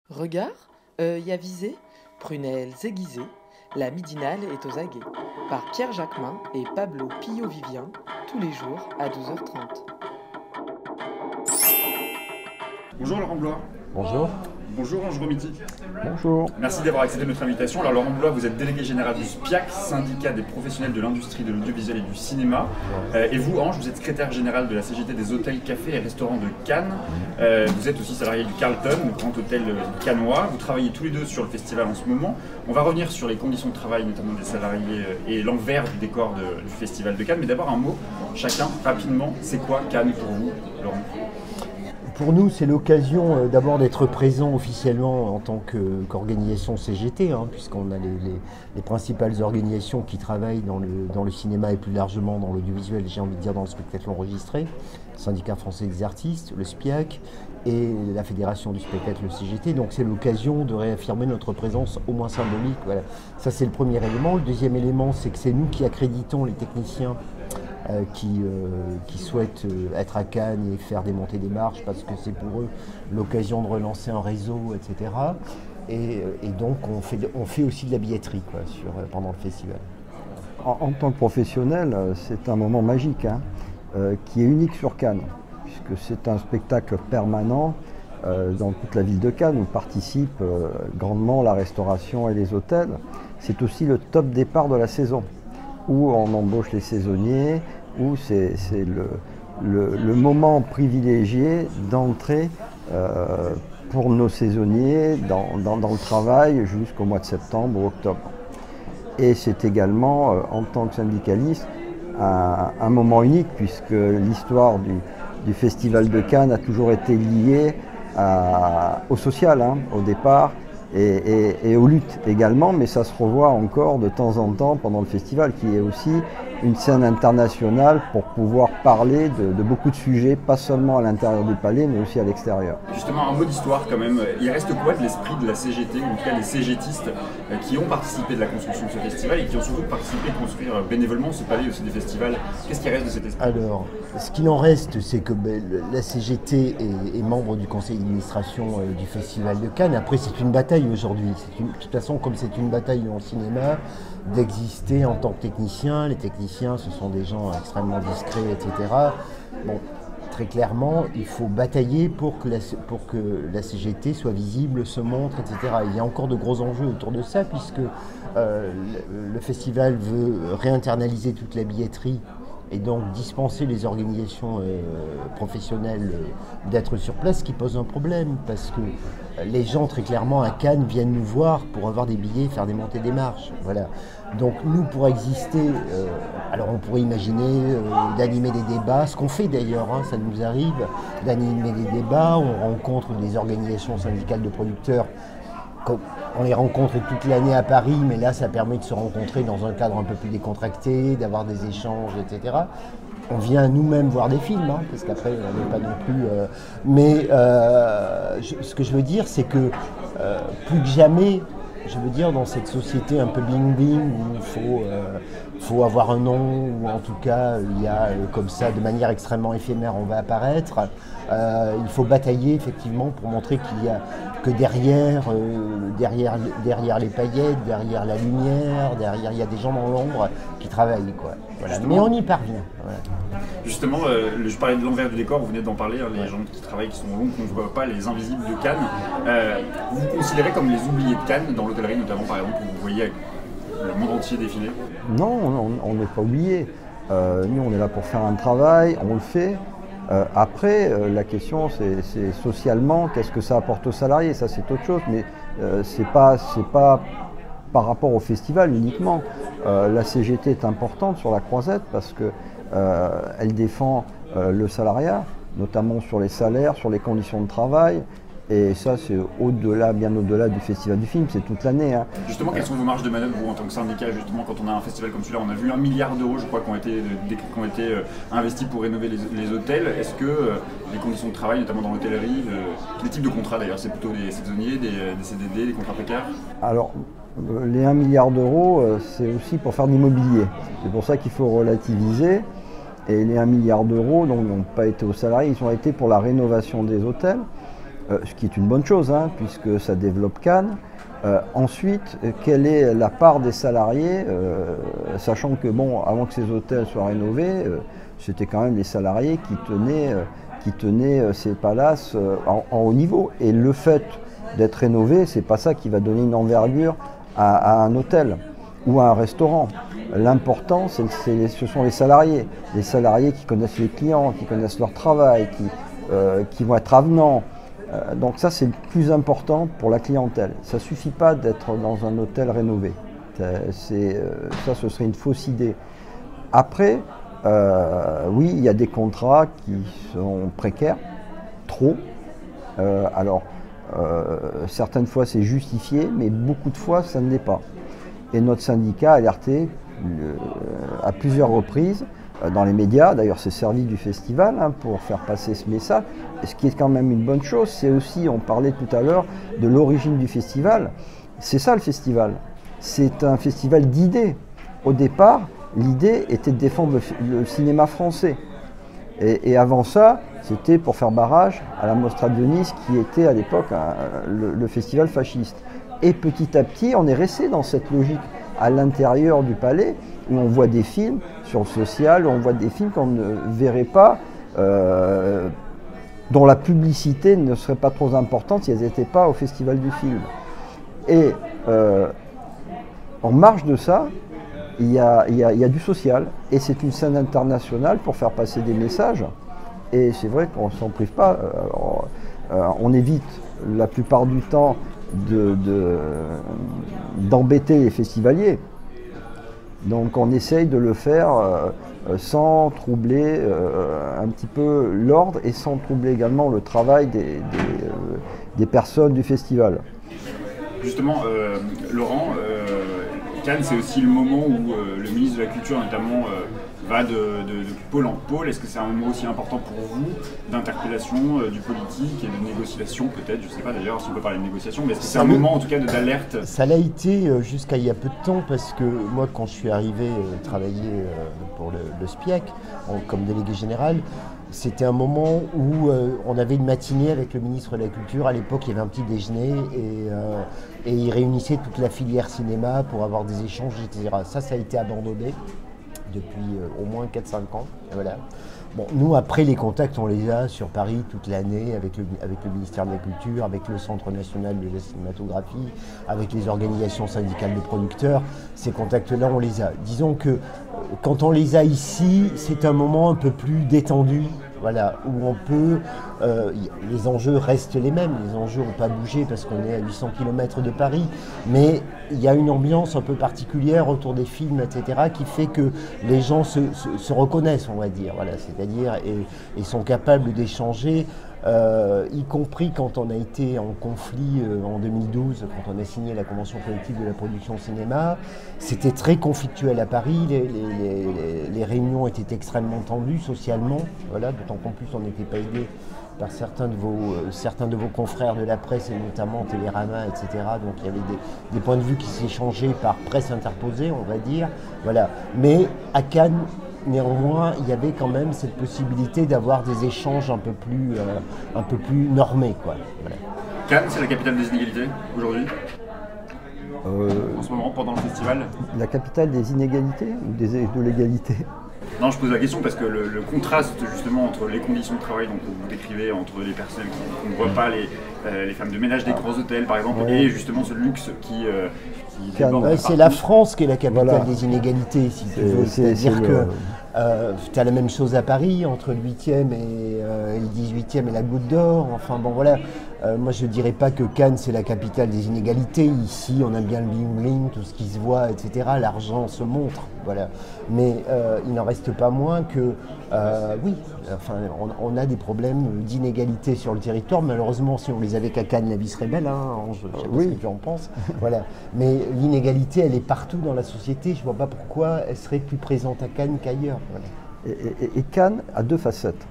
Regard, œil avisé, prunelles aiguisées, la midinale est aux aguets. Par Pierre Jacquemin et Pablo Pillot-Vivien, tous les jours à 12h30. Bonjour Laurent Blois. Bonjour. Bonjour Ange Romiti. Bonjour. Merci d'avoir accepté notre invitation. Alors Laurent Blois, vous êtes délégué général du SPIAC, syndicat des professionnels de l'industrie de l'audiovisuel et du cinéma. Et vous, Ange, vous êtes secrétaire général de la CGT des hôtels, cafés et restaurants de Cannes. Vous êtes aussi salarié du Carlton, le grand hôtel cannois. Vous travaillez tous les deux sur le festival en ce moment. On va revenir sur les conditions de travail, notamment des salariés et l'envers du décor du festival de Cannes. Mais d'abord un mot, chacun, rapidement, c'est quoi Cannes pour vous, Laurent ? Pour nous, c'est l'occasion d'abord d'être présent officiellement en tant qu'organisation CGT, puisqu'on a les principales organisations qui travaillent dans le cinéma et plus largement dans l'audiovisuel, j'ai envie de dire dans le spectacle enregistré, le Syndicat français des artistes, le SPIAC et la Fédération du spectacle, le CGT. Donc c'est l'occasion de réaffirmer notre présence au moins symbolique. Voilà. Ça c'est le premier élément. Le deuxième élément, c'est que c'est nous qui accréditons les techniciens qui souhaitent être à Cannes et faire des montées des marches parce que c'est pour eux l'occasion de relancer un réseau, etc. Et donc on fait aussi de la billetterie pendant le festival. En tant que professionnel, c'est un moment magique qui est unique sur Cannes, puisque c'est un spectacle permanent dans toute la ville de Cannes où participent grandement la restauration et les hôtels. C'est aussi le top départ de la saison, où on embauche les saisonniers, où c'est le moment privilégié d'entrée pour nos saisonniers dans le travail jusqu'au mois de septembre ou octobre. Et c'est également, en tant que syndicaliste, un moment unique, puisque l'histoire du Festival de Cannes a toujours été liée au social, au départ, et aux luttes également, mais ça se revoit encore de temps en temps pendant le festival, qui est aussi une scène internationale pour pouvoir parler de beaucoup de sujets, pas seulement à l'intérieur du palais, mais aussi à l'extérieur. Justement, un mot d'histoire quand même. Il reste quoi de l'esprit de la CGT, ou en tout cas les CGTistes qui ont participé de la construction de ce festival et qui ont surtout participé à construire bénévolement ce palais aussi des festivals? Qu'est-ce qui reste de cet esprit? Alors, ce qu'il en reste, c'est que la CGT est membre du conseil d'administration du Festival de Cannes. Après, c'est une bataille aujourd'hui. De toute façon, comme c'est une bataille dans le cinéma, d'exister en tant que technicien. Les techniciens, ce sont des gens extrêmement discrets, etc. Bon, très clairement, il faut batailler pour que la CGT soit visible, se montre, etc. Il y a encore de gros enjeux autour de ça, puisque le festival veut réinternaliser toute la billetterie et donc dispenser les organisations professionnelles d'être sur place, ce qui pose un problème, parce que les gens, très clairement, à Cannes, viennent nous voir pour avoir des billets, faire des montées des marches. Voilà. Donc nous, pour exister, alors on pourrait imaginer d'animer des débats, ce qu'on fait d'ailleurs, ça nous arrive, d'animer des débats, on rencontre des organisations syndicales de producteurs. On les rencontre toute l'année à Paris, mais là, ça permet de se rencontrer dans un cadre un peu plus décontracté, d'avoir des échanges, etc. On vient nous-mêmes voir des films, parce qu'après, on n'est pas non plus... ce que je veux dire, c'est que plus que jamais, je veux dire, dans cette société un peu bling-bling, où il faut avoir un nom, ou en tout cas, il y a comme ça, de manière extrêmement éphémère, on va apparaître. Il faut batailler effectivement pour montrer qu'il y a que derrière les paillettes, derrière la lumière, derrière il y a des gens dans l'ombre qui travaillent, quoi. Voilà. Mais on y parvient. Voilà. Justement, je parlais de l'envers du décor, vous venez d'en parler, les gens qui travaillent, qui sont longs, qu'on ne voit pas, les invisibles de Cannes. Vous vous considérez comme les oubliés de Cannes, dans l'hôtellerie notamment, par exemple, où vous voyez le monde entier défiler? Non, on n'est pas oubliés. Nous, on est là pour faire un travail, on le fait. Après, la question, c'est socialement, qu'est-ce que ça apporte aux salariés? Ça, c'est autre chose, mais c'est pas par rapport au festival uniquement. La CGT est importante sur la Croisette parce que elle défend le salariat, notamment sur les salaires, sur les conditions de travail. Et ça, c'est au-delà, bien au-delà du festival du film, c'est toute l'année. Justement, quelles sont vos marges de manœuvre, vous, en tant que syndicat, justement, quand on a un festival comme celui-là? On a vu 1 milliard d'euros, je crois, qui ont été investis pour rénover les hôtels. Est-ce que les conditions de travail, notamment dans l'hôtellerie, quel type de contrats d'ailleurs? C'est plutôt des saisonniers, des CDD, des contrats précaires? Alors, les 1 milliard d'euros, c'est aussi pour faire de l'immobilier. C'est pour ça qu'il faut relativiser. Et les 1 milliard d'euros n'ont pas été aux salariés, ils ont été pour la rénovation des hôtels. ce qui est une bonne chose, hein, puisque ça développe Cannes. Ensuite, quelle est la part des salariés, sachant que bon, avant que ces hôtels soient rénovés, c'était quand même les salariés qui tenaient ces palaces en haut niveau. Et le fait d'être rénové, c'est pas ça qui va donner une envergure à un hôtel ou à un restaurant. L'important, ce sont les salariés qui connaissent les clients, qui connaissent leur travail, qui vont être avenants. Donc ça, c'est le plus important pour la clientèle. Ça ne suffit pas d'être dans un hôtel rénové. Ça, ce serait une fausse idée. Après, oui, il y a des contrats qui sont précaires, trop. Certaines fois, c'est justifié, mais beaucoup de fois, ça ne l'est pas. Et notre syndicat a alerté à plusieurs reprises dans les médias, d'ailleurs c'est servi du festival pour faire passer ce message. Et ce qui est quand même une bonne chose, c'est aussi, on parlait tout à l'heure de l'origine du festival, c'est ça le festival, c'est un festival d'idées. Au départ, l'idée était de défendre le cinéma français. Et avant ça, c'était pour faire barrage à la Mostra de Venise qui était à l'époque le festival fasciste. Et petit à petit, on est resté dans cette logique à l'intérieur du palais, où on voit des films sur le social, où on voit des films qu'on ne verrait pas, dont la publicité ne serait pas trop importante si elles n'étaient pas au Festival du film. Et en marge de ça, il y a du social, et c'est une scène internationale pour faire passer des messages. Et c'est vrai qu'on ne s'en prive pas, on évite la plupart du temps d'embêter les festivaliers. Donc on essaye de le faire sans troubler un petit peu l'ordre et sans troubler également le travail des personnes du festival. Justement, Laurent, Cannes, c'est aussi le moment où le ministre de la Culture notamment va de pôle en pôle. Est-ce que c'est un moment aussi important pour vous d'interpellation du politique et de négociation peut-être? Je ne sais pas d'ailleurs si on peut parler de négociation, mais est-ce que c'est un moment en tout cas d'alerte? Ça l'a été jusqu'à il y a peu de temps, parce que moi quand je suis arrivé travailler pour le SPIAC comme délégué général, c'était un moment où on avait une matinée avec le ministre de la Culture. À l'époque, il y avait un petit déjeuner et il réunissait toute la filière cinéma pour avoir des échanges, etc. Ça a été abandonné depuis au moins 4-5 ans. Voilà. Bon, nous, après, les contacts, on les a sur Paris toute l'année avec le ministère de la Culture, avec le Centre national de la cinématographie, avec les organisations syndicales de producteurs. Ces contacts-là, on les a. Disons que quand on les a ici, c'est un moment un peu plus détendu, voilà, où on peut... les enjeux restent les mêmes, les enjeux n'ont pas bougé parce qu'on est à 800 km de Paris, mais il y a une ambiance un peu particulière autour des films, etc., qui fait que les gens se reconnaissent, on va dire, voilà, c'est-à-dire et sont capables d'échanger, y compris quand on a été en conflit en 2012, quand on a signé la convention collective de la production cinéma. C'était très conflictuel à Paris, les réunions étaient extrêmement tendues socialement, voilà, d'autant qu'en plus on n'était pas aidé par certains de vos confrères de la presse, et notamment Télérama, etc. Donc il y avait des points de vue qui s'échangeaient par presse interposée, on va dire. Voilà. Mais à Cannes, néanmoins, il y avait quand même cette possibilité d'avoir des échanges un peu plus normés, quoi. Voilà. Cannes, c'est la capitale des inégalités aujourd'hui en ce moment, pendant le festival? La capitale des inégalités ou de l'égalité? Non, je pose la question parce que le contraste justement entre les conditions de travail dont vous décrivez, entre les personnes qui ne voient pas les femmes de ménage des gros hôtels par exemple, et justement ce luxe qui déborde. C'est la France qui est la capitale des inégalités, si tu veux. C'est-à-dire que tu as la même chose à Paris, entre le 8e et le 18e et la Goutte d'Or. Enfin bon voilà, moi je ne dirais pas que Cannes c'est la capitale des inégalités. Ici on aime bien le bling-bling, tout ce qui se voit, etc. L'argent se montre, voilà. Mais il n'en reste pas moins que, oui, enfin, on a des problèmes d'inégalité sur le territoire. Malheureusement, si on les avait qu'à Cannes, la vie serait belle, hein, je ne sais pas ce que tu en penses. Voilà. Mais l'inégalité, elle est partout dans la société. Je ne vois pas pourquoi elle serait plus présente à Cannes qu'ailleurs. Voilà. Et Cannes a deux facettes.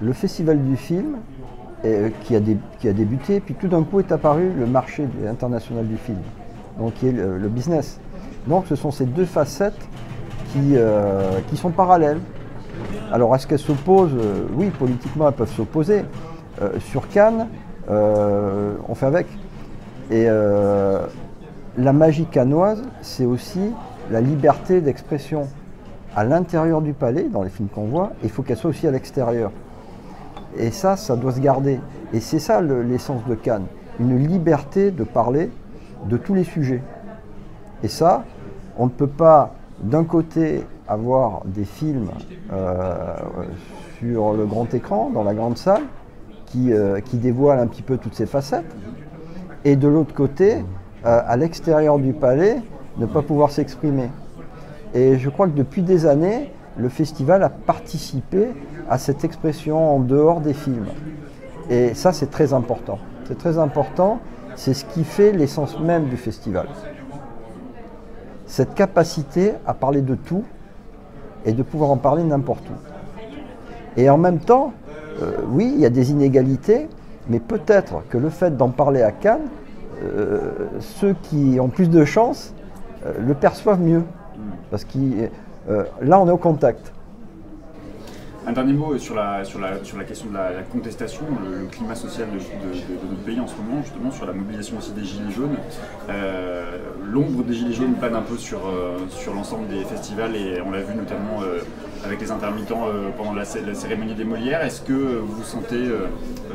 Le festival du film, qui a débuté, puis tout d'un coup est apparu le marché international du film, donc qui est le business. Donc ce sont ces deux facettes qui sont parallèles. Alors est-ce qu'elles s'opposent? Oui, politiquement elles peuvent s'opposer. Sur Cannes, on fait avec. Et la magie cannoise, c'est aussi la liberté d'expression à l'intérieur du palais, dans les films qu'on voit, et il faut qu'elle soit aussi à l'extérieur. Et ça doit se garder. Et c'est ça l'essence de Cannes, une liberté de parler de tous les sujets. Et ça, on ne peut pas, d'un côté, avoir des films sur le grand écran, dans la grande salle, qui dévoilent un petit peu toutes ces facettes, et de l'autre côté, à l'extérieur du palais, ne pas pouvoir s'exprimer. Et je crois que depuis des années, le festival a participé à cette expression en dehors des films. Et ça, c'est très important. C'est très important, c'est ce qui fait l'essence même du festival. Cette capacité à parler de tout et de pouvoir en parler n'importe où. Et en même temps, oui, il y a des inégalités, mais peut-être que le fait d'en parler à Cannes, ceux qui ont plus de chance le perçoivent mieux. Parce que là, on est au contact. Un dernier mot sur la question de la contestation, le climat social de notre pays en ce moment, justement, sur la mobilisation aussi des Gilets jaunes. L'ombre des Gilets jaunes plane un peu sur l'ensemble des festivals et on l'a vu notamment avec les intermittents pendant la cérémonie des Molières. Est-ce que vous vous sentez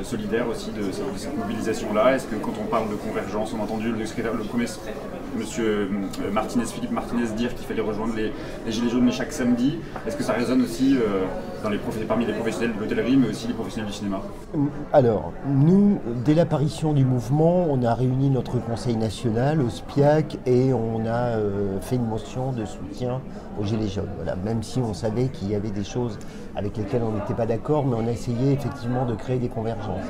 solidaire aussi de cette mobilisation-là? Est-ce que quand on parle de convergence, on a entendu le premier monsieur Philippe Martinez dire qu'il fallait rejoindre les Gilets jaunes mais chaque samedi. Est-ce que ça résonne aussi parmi les professionnels de l'hôtellerie mais aussi les professionnels du cinéma? Alors, nous, dès l'apparition du mouvement, on a réuni notre conseil national au SPIAC et on a fait une motion de soutien aux Gilets jaunes. Voilà. Même si on savait qu'il y avait des choses avec lesquelles on n'était pas d'accord, mais on a essayé effectivement de créer des convergences.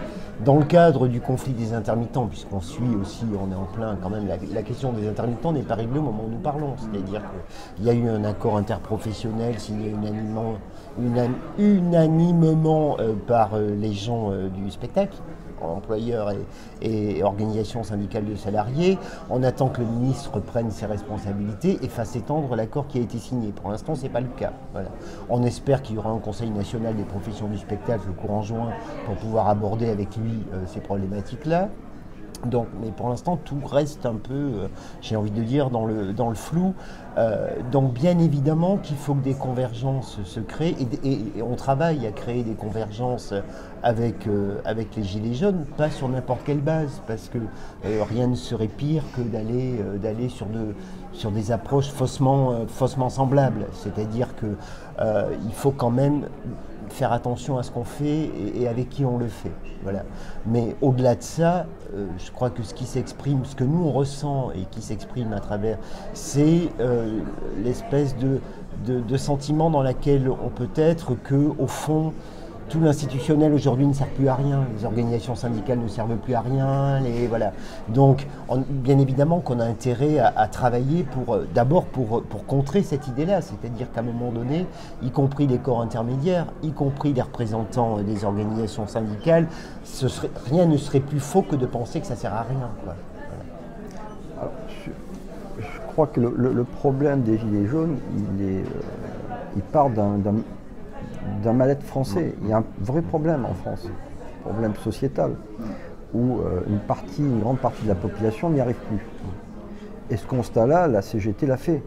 Dans le cadre du conflit des intermittents, puisqu'on suit aussi, on est en plein quand même, la question des intermittents n'est pas réglée au moment où nous parlons. C'est-à-dire qu'il y a eu un accord interprofessionnel signé unanimement par les gens du spectacle, employeurs et organisations syndicales de salariés. On attend que le ministre prenne ses responsabilités et fasse étendre l'accord qui a été signé. Pour l'instant, ce n'est pas le cas. Voilà. On espère qu'il y aura un Conseil national des professions du spectacle le courant juin pour pouvoir aborder avec lui ces problématiques-là. Donc, mais pour l'instant, tout reste un peu, j'ai envie de dire, dans le flou. Donc, bien évidemment qu'il faut que des convergences se créent et on travaille à créer des convergences avec les Gilets jaunes, pas sur n'importe quelle base, parce que rien ne serait pire que d'aller sur des approches faussement semblables. C'est-à-dire qu'il faut quand même faire attention à ce qu'on fait et avec qui on le fait. Voilà. Mais au-delà de ça, je crois que ce qui s'exprime, ce que nous on ressent et qui s'exprime à travers, c'est l'espèce de sentiment dans lequel on peut être qu'au fond, tout l'institutionnel aujourd'hui ne sert plus à rien, les organisations syndicales ne servent plus à rien, voilà. Donc bien évidemment qu'on a intérêt à travailler d'abord pour contrer cette idée-là, c'est-à-dire qu'à un moment donné, y compris les corps intermédiaires, y compris les représentants des organisations syndicales, rien ne serait plus faux que de penser que ça ne sert à rien, quoi. Voilà. Alors, je crois que le problème des Gilets jaunes, il part d'un mal-être français. Il y a un vrai problème en France, un problème sociétal, où une grande partie de la population n'y arrive plus. Et ce constat-là, la CGT l'a fait.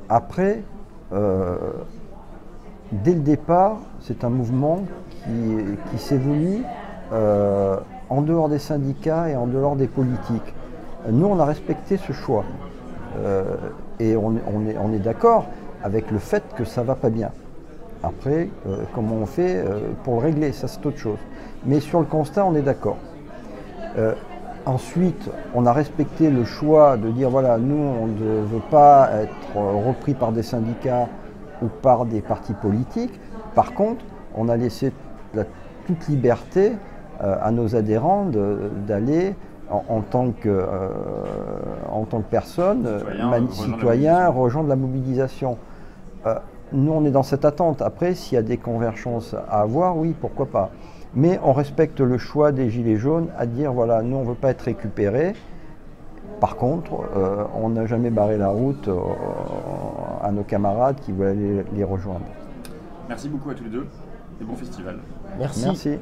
Après, dès le départ, c'est un mouvement qui s'est voulu en dehors des syndicats et en dehors des politiques. Nous, on a respecté ce choix. Et on est d'accord avec le fait que ça ne va pas bien. Après, comment on fait pour le régler, ça c'est autre chose. Mais sur le constat, on est d'accord. Ensuite, on a respecté le choix de dire, voilà, nous, on ne veut pas être repris par des syndicats ou par des partis politiques. Par contre, on a laissé toute liberté à nos adhérents d'aller en tant que personne, citoyen, rejoindre la mobilisation. Nous, on est dans cette attente. Après, s'il y a des convergences à avoir, oui, pourquoi pas. Mais on respecte le choix des Gilets jaunes à dire, voilà, nous, on ne veut pas être récupérés. Par contre, on n'a jamais barré la route à nos camarades qui veulent aller les rejoindre. Merci beaucoup à tous les deux et bon festival. Merci.